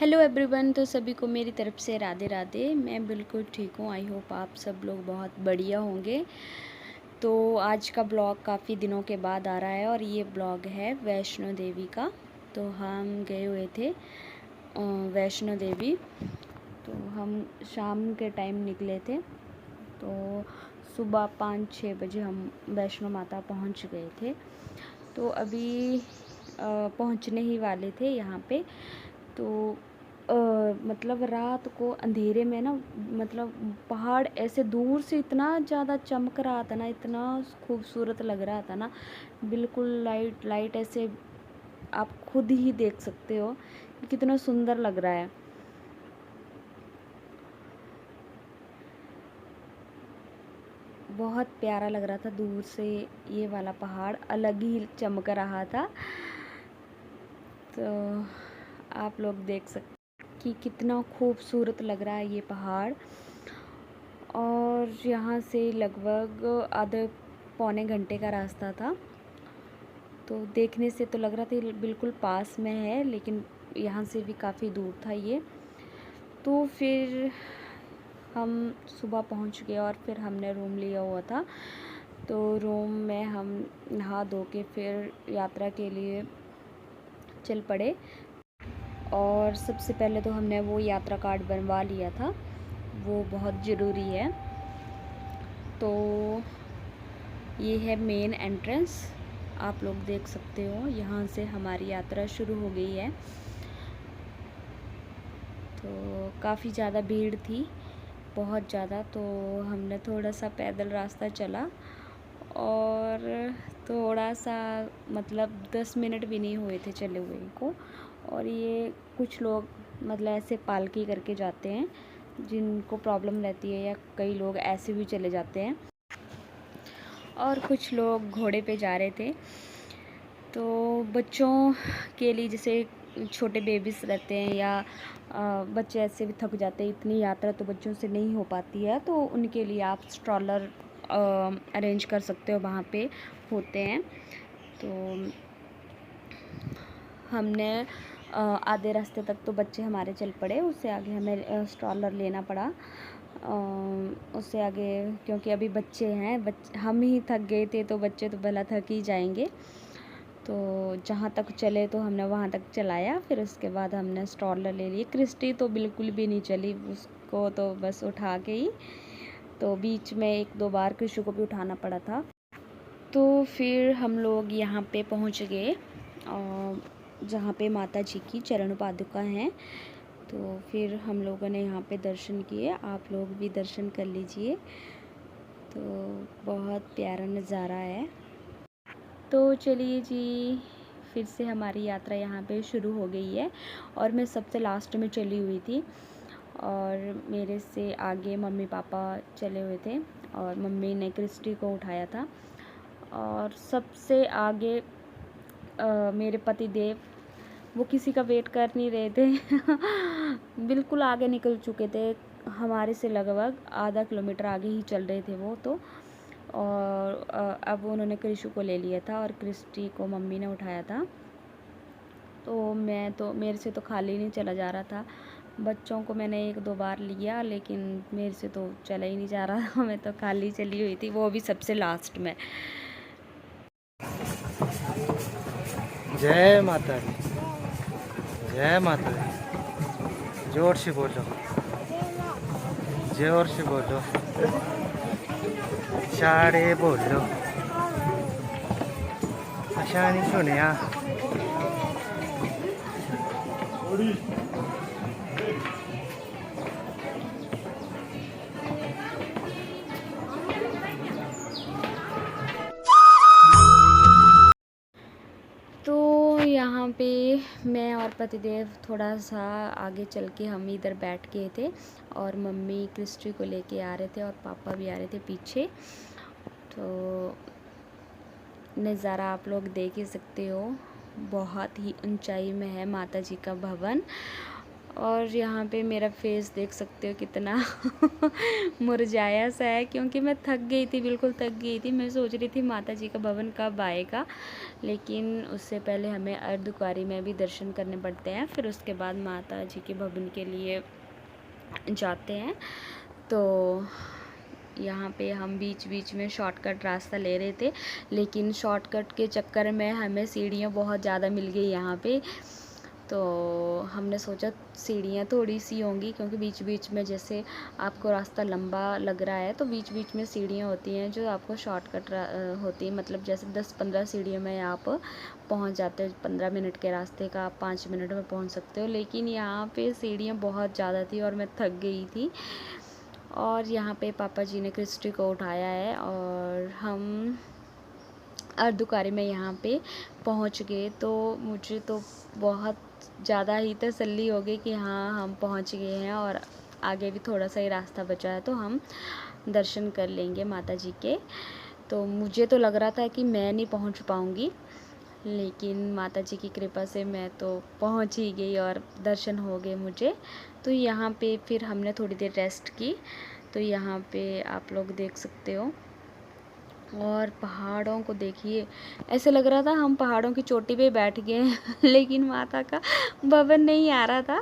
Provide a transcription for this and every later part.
Hello everyone. तो सभी को मेरी तरफ से राधे राधे। मैं बिल्कुल ठीक हूँ। आई होप आप सब लोग बहुत बढ़िया होंगे। तो आज का ब्लॉग काफ़ी दिनों के बाद आ रहा है और ये ब्लॉग है वैष्णो देवी का। तो हम गए हुए थे वैष्णो देवी। तो हम शाम के टाइम निकले थे। तो सुबह 5-6 बजे हम वैष्णो माता पहुँच गए थे। तो अभी पहुँचने ही वाले थे यहाँ पे। तो मतलब रात को अंधेरे में ना, मतलब पहाड़ ऐसे दूर से इतना ज़्यादा चमक रहा था ना, इतना खूबसूरत लग रहा था ना। बिल्कुल लाइट लाइट ऐसे आप खुद ही देख सकते हो कि कितना सुंदर लग रहा है। बहुत प्यारा लग रहा था दूर से। ये वाला पहाड़ अलग ही चमक रहा था। तो आप लोग देख सकते कि कितना खूबसूरत लग रहा है ये पहाड़। और यहाँ से लगभग आधे पौने घंटे का रास्ता था। तो देखने से तो लग रहा था बिल्कुल पास में है, लेकिन यहाँ से भी काफ़ी दूर था ये। तो फिर हम सुबह पहुँच गए और फिर हमने रूम लिया हुआ था। तो रूम में हम नहा धो के फिर यात्रा के लिए चल पड़े। और सबसे पहले तो हमने वो यात्रा कार्ड बनवा लिया था, वो बहुत ज़रूरी है। तो ये है मेन एंट्रेंस, आप लोग देख सकते हो। यहाँ से हमारी यात्रा शुरू हो गई है। तो काफ़ी ज़्यादा भीड़ थी, बहुत ज़्यादा। तो हमने थोड़ा सा पैदल रास्ता चला और थोड़ा सा, मतलब 10 मिनट भी नहीं हुए थे चले हुए को। और ये कुछ लोग मतलब ऐसे पालकी करके जाते हैं जिनको प्रॉब्लम रहती है, या कई लोग ऐसे भी चले जाते हैं। और कुछ लोग घोड़े पे जा रहे थे। तो बच्चों के लिए, जैसे छोटे बेबीज़ रहते हैं या बच्चे ऐसे भी थक जाते हैं, इतनी यात्रा तो बच्चों से नहीं हो पाती है, तो उनके लिए आप स्ट्रॉलर अरेंज कर सकते हो, वहाँ पे होते हैं। तो हमने आधे रास्ते तक तो बच्चे हमारे चल पड़े, उससे आगे हमें स्ट्रॉलर लेना पड़ा। उससे आगे, क्योंकि अभी बच्चे हैं, हम ही थक गए थे तो बच्चे तो भला थक ही जाएंगे। तो जहाँ तक चले तो हमने वहाँ तक चलाया। फिर उसके बाद हमने स्ट्रॉलर ले लिए। क्रिस्टी तो बिल्कुल भी नहीं चली, उसको तो बस उठा के ही, तो बीच में 1-2 बार कृषि को भी उठाना पड़ा था। तो फिर हम लोग यहाँ पे पहुँच गए जहाँ पे माता जी की चरण पादुका हैं। तो फिर हम लोगों ने यहाँ पे दर्शन किए, आप लोग भी दर्शन कर लीजिए। तो बहुत प्यारा नज़ारा है। तो चलिए जी, फिर से हमारी यात्रा यहाँ पे शुरू हो गई है। और मैं सबसे लास्ट में चली हुई थी और मेरे से आगे मम्मी पापा चले हुए थे और मम्मी ने क्रिस्टी को उठाया था। और सबसे आगे मेरे पति देव, वो किसी का वेट कर नहीं रहे थे बिल्कुल आगे निकल चुके थे, हमारे से लगभग आधा किलोमीटर आगे ही चल रहे थे वो तो। और अब उन्होंने क्रिशु को ले लिया था और क्रिस्टी को मम्मी ने उठाया था। तो मेरे से तो खाली नहीं चला जा रहा था। बच्चों को मैंने 1-2 बार लिया, लेकिन मेरे से तो चला ही नहीं जा रहा था मैं तो खाली चली हुई थी, वो भी सबसे लास्ट में। जय माता दी, जय माता दी। जोर से बोलो, जोर से बोलो, सारे बोलो, अच्छा नहीं सुनिया। तो यहाँ पे मैं और पतिदेव थोड़ा सा आगे चल के हम इधर बैठ गए थे और मम्मी क्रिस्टी को लेके आ रहे थे और पापा भी आ रहे थे पीछे। तो नज़ारा आप लोग देख ही सकते हो, बहुत ही ऊंचाई में है माता जी का भवन। और यहाँ पे मेरा फेस देख सकते हो कितना मुरझाया सा है, क्योंकि मैं थक गई थी, बिल्कुल थक गई थी। मैं सोच रही थी माता जी का भवन कब आएगा, लेकिन उससे पहले हमें अर्धकुंवारी में भी दर्शन करने पड़ते हैं, फिर उसके बाद माता जी के भवन के लिए जाते हैं। तो यहाँ पे हम बीच बीच में शॉर्टकट रास्ता ले रहे थे, लेकिन शॉर्टकट के चक्कर में हमें सीढ़ियाँ बहुत ज़्यादा मिल गई यहाँ पे। तो हमने सोचा सीढ़ियाँ थोड़ी सी होंगी, क्योंकि बीच बीच में जैसे आपको रास्ता लंबा लग रहा है तो बीच बीच में सीढ़ियाँ होती हैं जो आपको शॉर्टकट होती है, मतलब जैसे 10-15 सीढ़ियों में आप पहुंच जाते हो। 15 मिनट के रास्ते का आप 5 मिनट में पहुंच सकते हो, लेकिन यहाँ पे सीढ़ियाँ बहुत ज़्यादा थी और मैं थक गई थी। और यहाँ पे पापा जी ने क्रिस्टी को उठाया है और हम अर्धकुंवारी में यहाँ पे पहुँच गए। तो मुझे तो बहुत ज़्यादा ही तसल्ली हो गई कि हाँ हम पहुँच गए हैं, और आगे भी थोड़ा सा ही रास्ता बचा है तो हम दर्शन कर लेंगे माता जी के। तो मुझे तो लग रहा था कि मैं नहीं पहुँच पाऊँगी, लेकिन माता जी की कृपा से मैं तो पहुँच ही गई और दर्शन हो गए मुझे। तो यहाँ पे फिर हमने थोड़ी देर रेस्ट की। तो यहाँ पे आप लोग देख सकते हो, और पहाड़ों को देखिए, ऐसे लग रहा था हम पहाड़ों की चोटी पे बैठ गए लेकिन माता का भवन नहीं आ रहा था।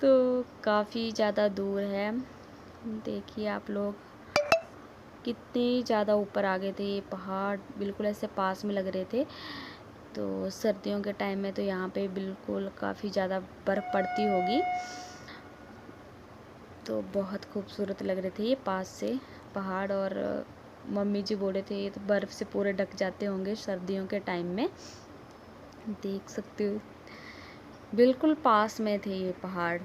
तो काफ़ी ज़्यादा दूर है, देखिए आप लोग कितने ज़्यादा ऊपर आ गए थे। ये पहाड़ बिल्कुल ऐसे पास में लग रहे थे। तो सर्दियों के टाइम में तो यहाँ पे बिल्कुल काफ़ी ज़्यादा बर्फ़ पड़ती होगी। तो बहुत खूबसूरत लग रहे थे ये पास से पहाड़, और मम्मी जी बोले थे ये तो बर्फ़ से पूरे ढक जाते होंगे सर्दियों के टाइम में। देख सकते हो बिल्कुल पास में थे ये पहाड़।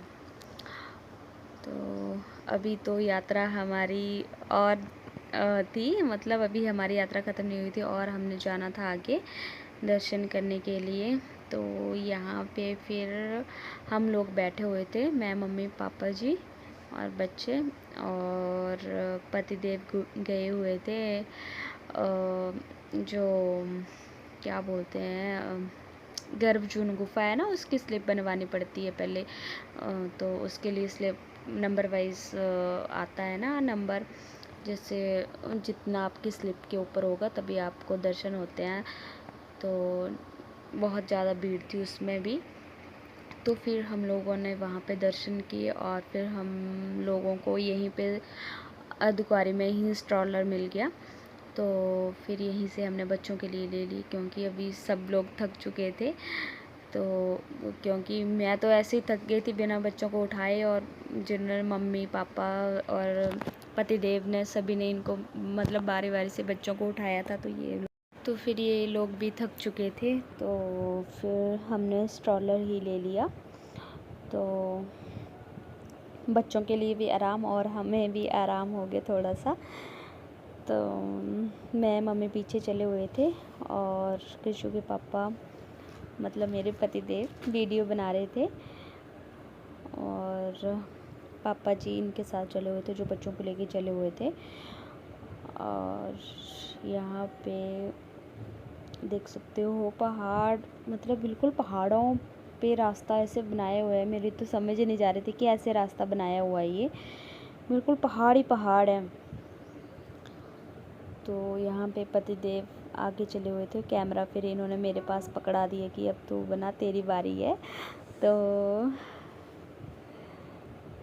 तो अभी तो यात्रा हमारी और थी, मतलब अभी हमारी यात्रा ख़त्म नहीं हुई थी और हमने जाना था आगे दर्शन करने के लिए। तो यहाँ पे फिर हम लोग बैठे हुए थे, मैं, मम्मी, पापा जी और बच्चे, और पतिदेव गए हुए थे जो क्या बोलते हैं, गर्भजून गुफा है ना, उसकी स्लिप बनवानी पड़ती है पहले। तो उसके लिए स्लिप नंबर वाइज आता है ना नंबर, जैसे जितना आपकी स्लिप के ऊपर होगा तभी आपको दर्शन होते हैं। तो बहुत ज़्यादा भीड़ थी उसमें भी। तो फिर हम लोगों ने वहाँ पे दर्शन किए, और फिर हम लोगों को यहीं पे अर्धकुंवारी में ही स्ट्रॉलर मिल गया। तो फिर यहीं से हमने बच्चों के लिए ले ली, क्योंकि अभी सब लोग थक चुके थे। तो क्योंकि मैं तो ऐसे ही थक गई थी बिना बच्चों को उठाए, और जिन्होंने मम्मी पापा और पतिदेव ने सभी ने इनको मतलब बारी बारी से बच्चों को उठाया था। तो फिर ये लोग भी थक चुके थे, तो फिर हमने स्ट्रॉलर ही ले लिया। तो बच्चों के लिए भी आराम और हमें भी आराम हो गया थोड़ा सा। तो मैं, मम्मी पीछे चले हुए थे, और कृषु के पापा मतलब मेरे पतिदेव वीडियो बना रहे थे, और पापा जी इनके साथ चले हुए थे जो बच्चों को लेके चले हुए थे। और यहाँ पे देख सकते हो पहाड़, मतलब बिल्कुल पहाड़ों पे रास्ता ऐसे बनाया हुआ है। मेरी तो समझ ही नहीं जा रही थी कि ऐसे रास्ता बनाया हुआ है, ये बिल्कुल पहाड़ ही पहाड़ है। तो यहाँ पे पतिदेव आगे चले हुए थे, कैमरा फिर इन्होंने मेरे पास पकड़ा दिया कि अब तू बना, तेरी बारी है। तो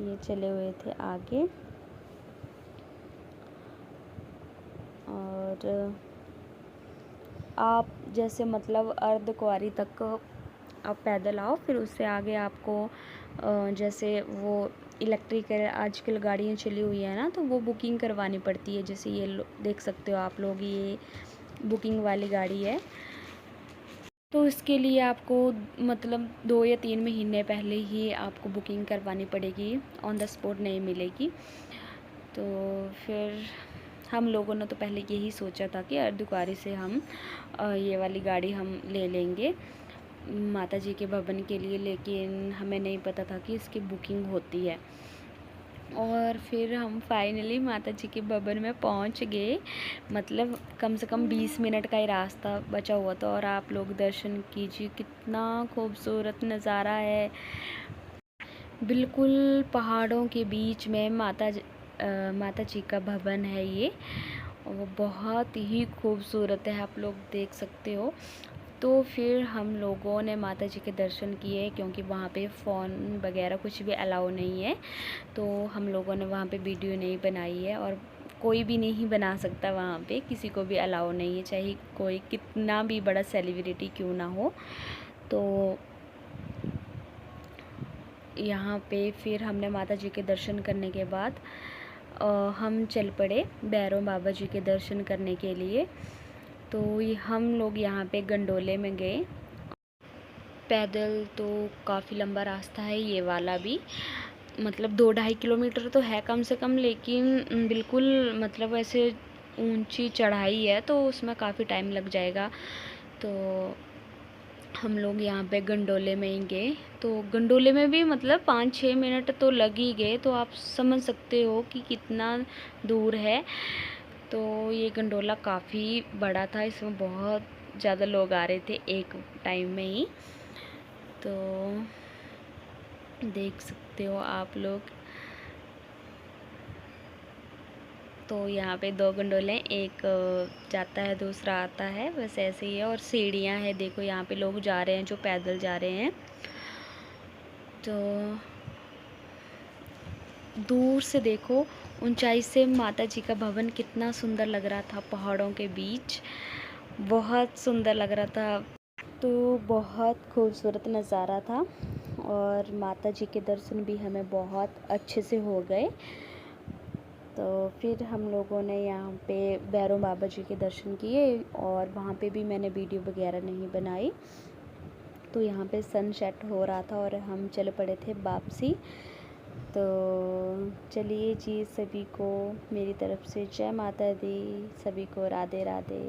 ये चले हुए थे आगे, और आप जैसे मतलब अर्धकुंवारी तक आप पैदल आओ, फिर उससे आगे आपको जैसे वो इलेक्ट्रिकल आजकल गाड़ियाँ चली हुई है ना, तो वो बुकिंग करवानी पड़ती है। जैसे ये देख सकते हो आप लोग, ये बुकिंग वाली गाड़ी है। तो इसके लिए आपको मतलब 2 या 3 महीने पहले ही आपको बुकिंग करवानी पड़ेगी, ऑन द स्पॉट नहीं मिलेगी। तो फिर हम लोगों ने तो पहले यही सोचा था कि अर्धकुंवारी से हम ये वाली गाड़ी हम ले लेंगे माता जी के भवन के लिए, लेकिन हमें नहीं पता था कि इसकी बुकिंग होती है। और फिर हम फाइनली माता जी के भवन में पहुंच गए, मतलब कम से कम 20 मिनट का ही रास्ता बचा हुआ था। और आप लोग दर्शन कीजिए, कितना खूबसूरत नज़ारा है। बिल्कुल पहाड़ों के बीच में माता जी का भवन है ये, और वो बहुत ही खूबसूरत है, आप लोग देख सकते हो। तो फिर हम लोगों ने माता जी के दर्शन किए, क्योंकि वहाँ पे फ़ोन वगैरह कुछ भी अलाउ नहीं है, तो हम लोगों ने वहाँ पे वीडियो नहीं बनाई है, और कोई भी नहीं बना सकता वहाँ पे, किसी को भी अलाउ नहीं है, चाहे कोई कितना भी बड़ा सेलिब्रिटी क्यों ना हो। तो यहाँ पे फिर हमने माता जी के दर्शन करने के बाद हम चल पड़े भैरव बाबा जी के दर्शन करने के लिए। तो हम लोग यहाँ पे गंडोले में गए। पैदल तो काफ़ी लंबा रास्ता है ये वाला भी, मतलब 2-2.5 किलोमीटर तो है कम से कम, लेकिन बिल्कुल मतलब ऐसे ऊंची चढ़ाई है, तो उसमें काफ़ी टाइम लग जाएगा। तो हम लोग यहाँ पे गंडोले में ही गए, तो गंडोले में भी मतलब 5-6 मिनट तो लग ही गए, तो आप समझ सकते हो कि कितना दूर है। तो ये गंडोला काफ़ी बड़ा था, इसमें बहुत ज़्यादा लोग आ रहे थे एक टाइम में ही, तो देख सकते हो आप लोग। तो यहाँ पे 2 गंडोले, एक जाता है दूसरा आता है, बस ऐसे ही है। और सीढ़ियाँ हैं, देखो यहाँ पे लोग जा रहे हैं जो पैदल जा रहे हैं। तो दूर से देखो, ऊंचाई से माता जी का भवन कितना सुंदर लग रहा था पहाड़ों के बीच, बहुत सुंदर लग रहा था। तो बहुत खूबसूरत नज़ारा था, और माता जी के दर्शन भी हमें बहुत अच्छे से हो गए। तो फिर हम लोगों ने यहाँ पे भैरव बाबा जी के दर्शन किए, और वहाँ पे भी मैंने वीडियो वगैरह नहीं बनाई। तो यहाँ पे सनसेट हो रहा था और हम चल पड़े थे वापसी। तो चलिए जी, सभी को मेरी तरफ से जय माता दी, सभी को राधे राधे।